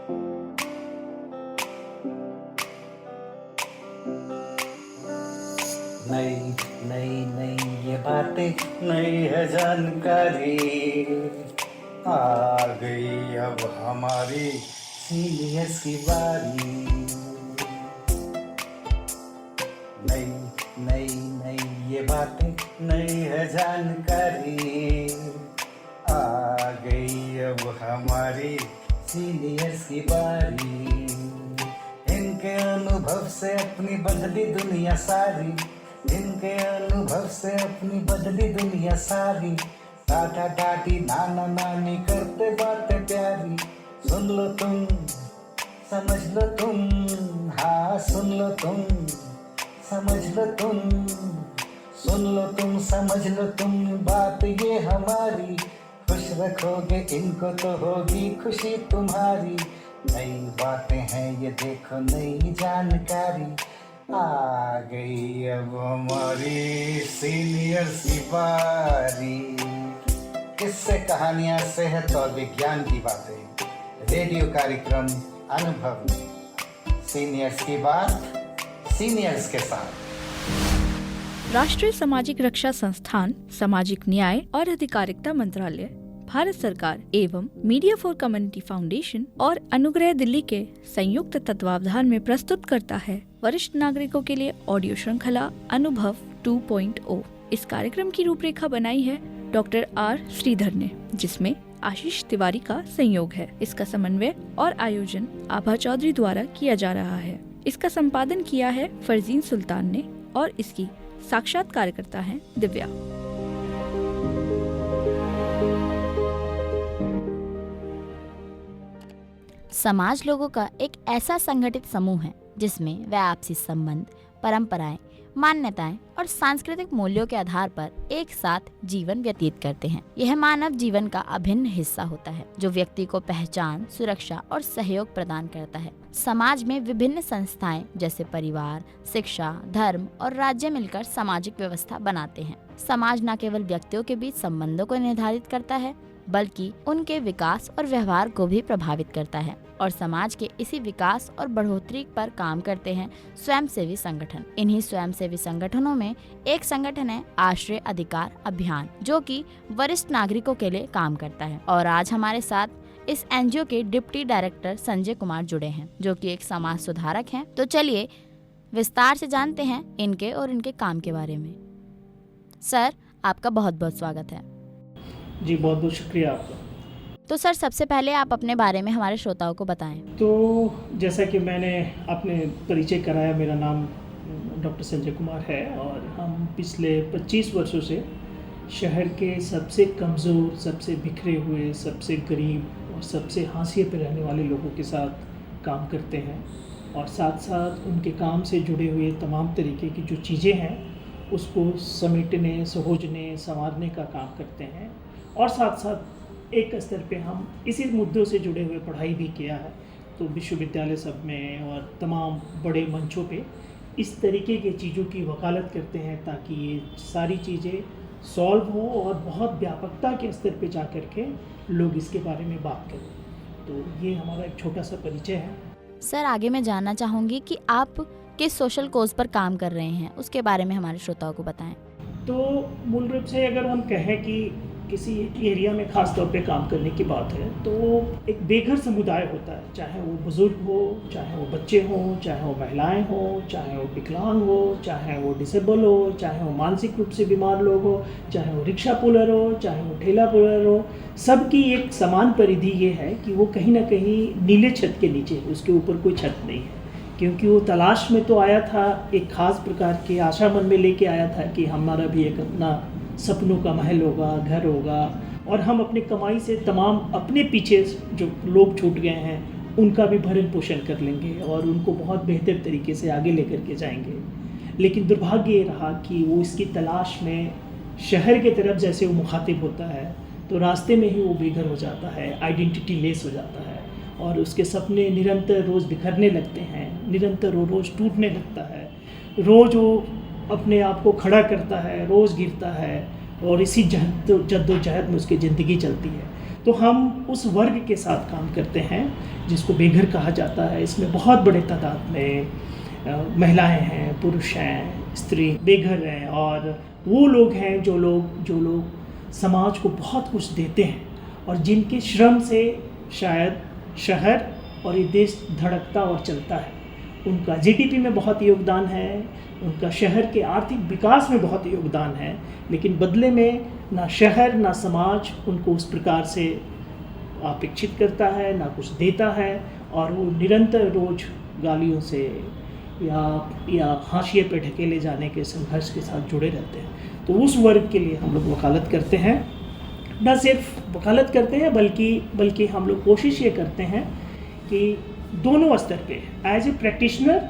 नई नई नई ये बातें, नई है जानकारी, आ गई अब हमारी सीनियर्स की बारी। नई नई नई ये बातें, नई है जानकारी, आ गई अब हमारी सीनियर्स की बारी। इनके अनुभव से अपनी बदली दुनिया सारी, इनके अनुभव से अपनी बदली दुनिया सारी। टाटा टाटी नाना नानी करते बातें प्यारी। सुन लो तुम, समझ लो तुम, हाँ सुन लो तुम, समझ लो तुम, सुन लो तुम, समझ लो तुम, बात ये हमारी। खुश रखोगे इनको तो होगी खुशी तुम्हारी। नई बातें हैं ये देखो, नई जानकारी, आ गई अब हमारी सीनियर्स की बारी। किस्से कहानियां, सेहत और विज्ञान की बातें, रेडियो कार्यक्रम अनुभव में सीनियर्स की बात, सीनियर्स के साथ। राष्ट्रीय सामाजिक रक्षा संस्थान, सामाजिक न्याय और अधिकारिता मंत्रालय, भारत सरकार एवं मीडिया फॉर कम्युनिटी फाउंडेशन और अनुग्रह दिल्ली के संयुक्त तत्वावधान में प्रस्तुत करता है वरिष्ठ नागरिकों के लिए ऑडियो श्रृंखला अनुभव 2.0। इस कार्यक्रम की रूपरेखा बनाई है डॉक्टर आर श्रीधर ने, जिसमें आशीष तिवारी का संयोग है। इसका समन्वय और आयोजन आभा चौधरी द्वारा किया जा रहा है। इसका संपादन किया है फरजीन सुल्तान ने और इसकी साक्षात्कारकर्ता है दिव्या। समाज लोगों का एक ऐसा संगठित समूह है जिसमें वे आपसी संबंध, परंपराएं, मान्यताएं और सांस्कृतिक मूल्यों के आधार पर एक साथ जीवन व्यतीत करते हैं। यह मानव जीवन का अभिन्न हिस्सा होता है जो व्यक्ति को पहचान, सुरक्षा और सहयोग प्रदान करता है। समाज में विभिन्न संस्थाएं जैसे परिवार, शिक्षा, धर्म और राज्य मिलकर सामाजिक व्यवस्था बनाते हैं। समाज न केवल व्यक्तियों के बीच संबंधों को निर्धारित करता है बल्कि उनके विकास और व्यवहार को भी प्रभावित करता है और समाज के इसी विकास और बढ़ोतरी पर काम करते हैं स्वयंसेवी संगठन। इन्हीं स्वयंसेवी संगठनों में एक संगठन है आश्रय अधिकार अभियान, जो कि वरिष्ठ नागरिकों के लिए काम करता है। और आज हमारे साथ इस एनजीओ के डिप्टी डायरेक्टर संजय कुमार जुड़े हैं, जो कि एक समाज सुधारक हैं। तो चलिए विस्तार से जानते हैं इनके और इनके काम के बारे में। सर, आपका बहुत बहुत स्वागत है। जी, बहुत बहुत शुक्रिया आपका। तो सर, सबसे पहले आप अपने बारे में हमारे श्रोताओं को बताएं। तो जैसा कि मैंने अपने परिचय कराया, मेरा नाम डॉक्टर संजय कुमार है और हम पिछले 25 वर्षों से शहर के सबसे कमज़ोर, सबसे बिखरे हुए, सबसे गरीब और सबसे हाशिए पे रहने वाले लोगों के साथ काम करते हैं और साथ साथ उनके काम से जुड़े हुए तमाम तरीके की जो चीज़ें हैं उसको समेटने, सहोजने, संवारने का काम करते हैं। और साथ साथ एक स्तर पे हम इसी मुद्दों से जुड़े हुए पढ़ाई भी किया है, तो विश्वविद्यालय सब में और तमाम बड़े मंचों पे इस तरीके के चीज़ों की वकालत करते हैं ताकि ये सारी चीज़ें सॉल्व हो और बहुत व्यापकता के स्तर पे जा कर के लोग इसके बारे में बात करें। तो ये हमारा एक छोटा सा परिचय है। सर, आगे मैं जानना चाहूँगी कि आप किस सोशल कोज पर काम कर रहे हैं, उसके बारे में हमारे श्रोताओं को बताएं। तो मूल रूप से अगर हम कहें कि किसी एरिया में ख़ास तौर पे काम करने की बात है तो एक बेघर समुदाय होता है, चाहे वो बुज़ुर्ग हो, चाहे वो बच्चे हों, चाहे वो महिलाएं हों, चाहे वो विकलांग हो, चाहे वो डिसेबल हो, चाहे वो मानसिक रूप से बीमार लोग हो, चाहे वो रिक्शा पुलर हो, चाहे वो ठेला पुलर हो। सबकी एक समान परिधि ये है कि वो कहीं ना कहीं नीले छत के नीचे, उसके ऊपर कोई छत नहीं है, क्योंकि वो तलाश में तो आया था, एक ख़ास प्रकार की आशा मन में लेके आया था कि हमारा भी एक अपना सपनों का महल होगा, घर होगा और हम अपनी कमाई से तमाम अपने पीछे जो लोग छूट गए हैं उनका भी भरण पोषण कर लेंगे और उनको बहुत बेहतर तरीके से आगे लेकर के जाएंगे। लेकिन दुर्भाग्य ये रहा कि वो इसकी तलाश में शहर के तरफ जैसे वो मुखातिब होता है तो रास्ते में ही वो बेघर हो जाता है, आइडेंटिटी लेस हो जाता है और उसके सपने निरंतर रोज़ बिखरने लगते हैं, निरंतर वो रोज़ टूटने लगता है, रोज़ वो अपने आप को खड़ा करता है, रोज़ गिरता है और इसी जद्दोजहद में उसकी ज़िंदगी चलती है। तो हम उस वर्ग के साथ काम करते हैं जिसको बेघर कहा जाता है। इसमें बहुत बड़े तादाद में महिलाएं हैं, पुरुष हैं, स्त्री बेघर हैं, और वो लोग हैं जो लोग समाज को बहुत कुछ देते हैं और जिनके श्रम से शायद शहर और ये देश धड़कता और चलता है। उनका जीडीपी में बहुत योगदान है, उनका शहर के आर्थिक विकास में बहुत योगदान है, लेकिन बदले में ना शहर ना समाज उनको उस प्रकार से अपेक्षित करता है, ना कुछ देता है, और वो निरंतर रोज गालियों से या हाशिए पे ढकेले जाने के संघर्ष के साथ जुड़े रहते हैं। तो उस वर्ग के लिए हम लोग वकालत करते हैं। न सिर्फ वकालत करते हैं बल्कि हम लोग कोशिश ये करते हैं कि दोनों स्तर पे एज ए प्रैक्टिशनर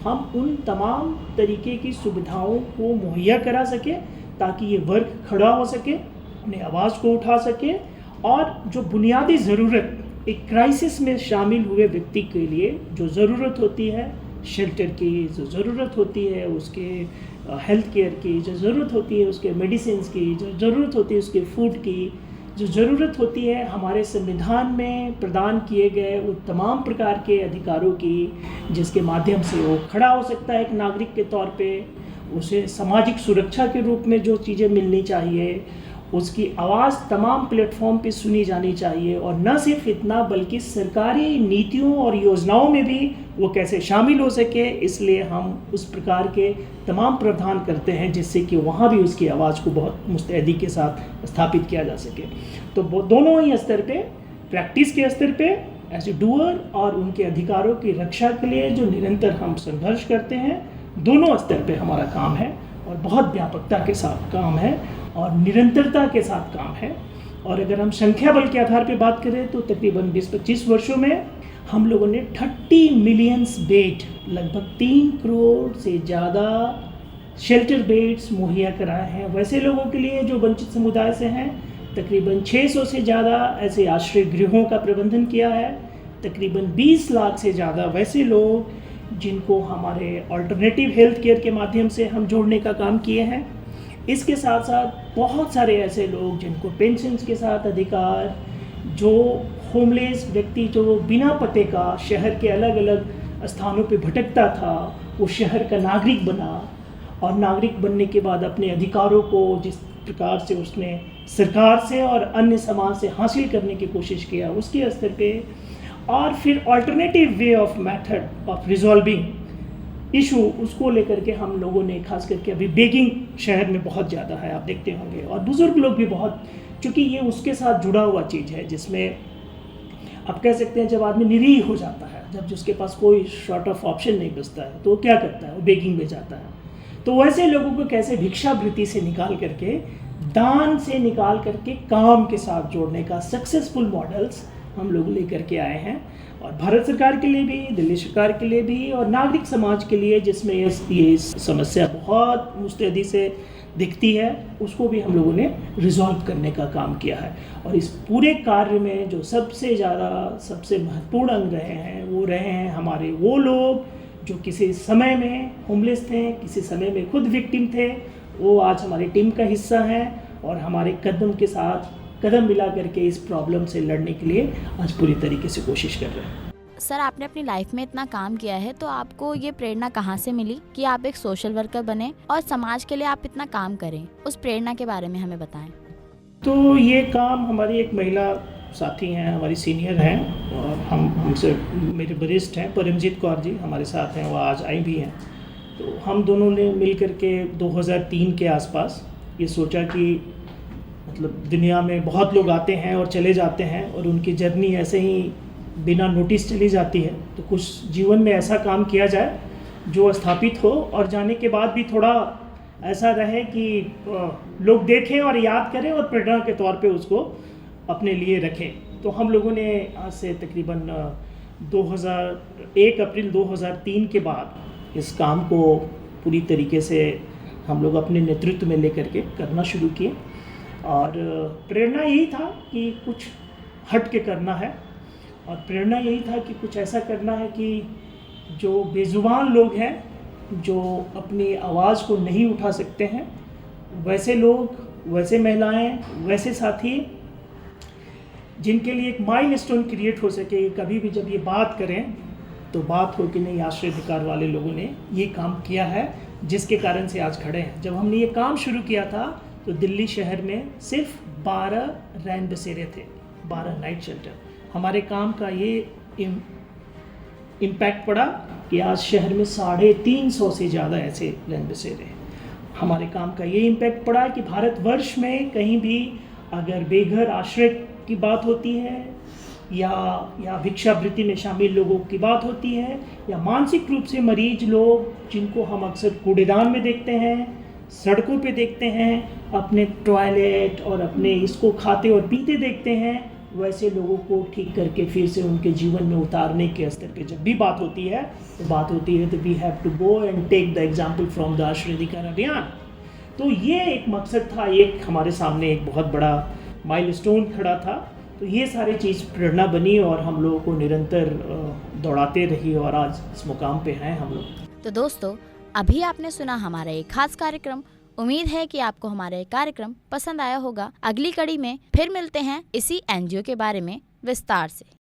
हम उन तमाम तरीके की सुविधाओं को मुहैया करा सके ताकि ये वर्ग खड़ा हो सके, अपनी आवाज़ को उठा सके, और जो बुनियादी ज़रूरत एक क्राइसिस में शामिल हुए व्यक्ति के लिए जो ज़रूरत होती है, शेल्टर की जो ज़रूरत होती है, उसके हेल्थ केयर की जो ज़रूरत होती है, उसके मेडिसिन की जो ज़रूरत होती है, उसके फूड की जो ज़रूरत होती है, हमारे संविधान में प्रदान किए गए वो तमाम प्रकार के अधिकारों की, जिसके माध्यम से वो खड़ा हो सकता है एक नागरिक के तौर पे, उसे सामाजिक सुरक्षा के रूप में जो चीज़ें मिलनी चाहिए, उसकी आवाज़ तमाम प्लेटफॉर्म पे सुनी जानी चाहिए। और न सिर्फ इतना बल्कि सरकारी नीतियों और योजनाओं में भी वो कैसे शामिल हो सके, इसलिए हम उस प्रकार के तमाम प्रावधान करते हैं जिससे कि वहाँ भी उसकी आवाज़ को बहुत मुस्तैदी के साथ स्थापित किया जा सके। तो दोनों ही स्तर पे, प्रैक्टिस के स्तर पे एज ए डूअर और उनके अधिकारों की रक्षा के लिए जो निरंतर हम संघर्ष करते हैं, दोनों स्तर पे हमारा काम है और बहुत व्यापकता के साथ काम है और निरंतरता के साथ काम है। और अगर हम संख्या बल के आधार पे बात करें तो तकरीबन 20-25 वर्षों में हम लोगों ने 30 मिलियन बेड, लगभग 3 करोड़ से ज़्यादा शेल्टर बेड्स मुहैया कराए हैं वैसे लोगों के लिए जो वंचित समुदाय से हैं। तकरीबन 600 से ज़्यादा ऐसे आश्रय गृहों का प्रबंधन किया है। तकरीबन 20 लाख से ज़्यादा वैसे लोग जिनको हमारे अल्टरनेटिव हेल्थ केयर के माध्यम से हम जोड़ने का काम किए हैं। इसके साथ साथ बहुत सारे ऐसे लोग जिनको पेंशन्स के साथ अधिकार, जो होमलेस व्यक्ति जो बिना पते का शहर के अलग अलग स्थानों पे भटकता था, वो शहर का नागरिक बना और नागरिक बनने के बाद अपने अधिकारों को जिस प्रकार से उसने सरकार से और अन्य समाज से हासिल करने की कोशिश किया उसके स्तर पे, और फिर alternative way of method of resolving issue, उसको लेकर के हम लोगों ने खास करके अभी बेगिंग शहर में बहुत ज़्यादा है, आप देखते होंगे, और बुज़ुर्ग लोग भी बहुत, चूँकि ये उसके साथ जुड़ा हुआ चीज़ है जिसमें आप कह सकते हैं जब आदमी निरीह हो जाता है, जब जिसके पास कोई शॉर्ट ऑफ ऑप्शन नहीं बचता है तो वो क्या करता है, वो बेगिंग में जाता है। तो वैसे लोगों को कैसे भिक्षावृत्ति से निकाल करके, दान से निकाल करके काम के साथ जोड़ने का सक्सेसफुल मॉडल्स हम लोग लेकर के आए हैं, और भारत सरकार के लिए भी, दिल्ली सरकार के लिए भी, और नागरिक समाज के लिए जिसमें ये समस्या बहुत मुस्तैदी से दिखती है, उसको भी हम लोगों ने रिजॉल्व करने का काम किया है। और इस पूरे कार्य में जो सबसे ज़्यादा, सबसे महत्वपूर्ण अंग रहे हैं, वो रहे हैं हमारे वो लोग जो किसी समय में होमलेस थे, किसी समय में खुद विक्टिम थे, वो आज हमारी टीम का हिस्सा हैं और हमारे कदम के साथ कदम मिला करके इस प्रॉब्लम से लड़ने के लिए आज पूरी तरीके से कोशिश कर रहे हैं। सर, आपने अपनी लाइफ में इतना काम किया है, तो आपको ये प्रेरणा कहाँ से मिली कि आप एक सोशल वर्कर बने और समाज के लिए आप इतना काम करें? उस प्रेरणा के बारे में हमें बताएं। तो ये काम हमारी एक महिला साथी हैं, हमारी सीनियर हैं, और हमसे मेरे वरिष्ठ हैं, परमजीत कौर जी हमारे साथ हैं, वो आज आई भी हैं। तो हम दोनों ने मिल करके 2003 के आसपास ये सोचा कि मतलब दुनिया में बहुत लोग आते हैं और चले जाते हैं और उनकी जर्नी ऐसे ही बिना नोटिस चली जाती है, तो कुछ जीवन में ऐसा काम किया जाए जो स्थापित हो और जाने के बाद भी थोड़ा ऐसा रहे कि लोग देखें और याद करें और प्रेरणा के तौर पे उसको अपने लिए रखें। तो हम लोगों ने आज से तकरीबन 1 अप्रैल 2003 के बाद इस काम को पूरी तरीके से हम लोग अपने नेतृत्व में लेकर के करना शुरू किए, और प्रेरणा यही था कि कुछ हट के करना है, और प्रेरणा यही था कि कुछ ऐसा करना है कि जो बेजुबान लोग हैं, जो अपनी आवाज़ को नहीं उठा सकते हैं, वैसे लोग, वैसे महिलाएं, वैसे साथी जिनके लिए एक माइलस्टोन क्रिएट हो सके, कभी भी जब ये बात करें तो बात हो कि नहीं आश्रय अधिकार वाले लोगों ने ये काम किया है जिसके कारण से आज खड़े हैं। जब हमने ये काम शुरू किया था तो दिल्ली शहर में सिर्फ 12 रैन बसेरे थे, 12 नाइट शेल्टर। हमारे काम का ये इम्पैक्ट पड़ा कि आज शहर में 350 से ज़्यादा ऐसे रैन बसेरे हैं। हमारे काम का ये इम्पैक्ट पड़ा कि भारतवर्ष में कहीं भी अगर बेघर आश्रय की बात होती है या भिक्षावृत्ति में शामिल लोगों की बात होती है या मानसिक रूप से मरीज लोग जिनको हम अक्सर कूड़ेदान में देखते हैं, सड़कों पे देखते हैं, अपने टॉयलेट और अपने इसको खाते और पीते देखते हैं, वैसे लोगों को ठीक करके फिर से उनके जीवन में उतारने के स्तर पे जब भी बात होती है तो we have to go and take the example from the Ashray Adhikar अभियान। तो ये एक मकसद था, एक हमारे सामने एक बहुत बड़ा माइलस्टोन खड़ा था। तो ये सारी चीज़ प्रेरणा बनी और हम लोगों को निरंतर दौड़ाते रही और आज इस मुकाम पे हैं हम लोग। तो दोस्तों, अभी आपने सुना हमारा एक खास कार्यक्रम। उम्मीद है कि आपको हमारा ये कार्यक्रम पसंद आया होगा। अगली कड़ी में फिर मिलते हैं इसी एनजीओ के बारे में विस्तार से।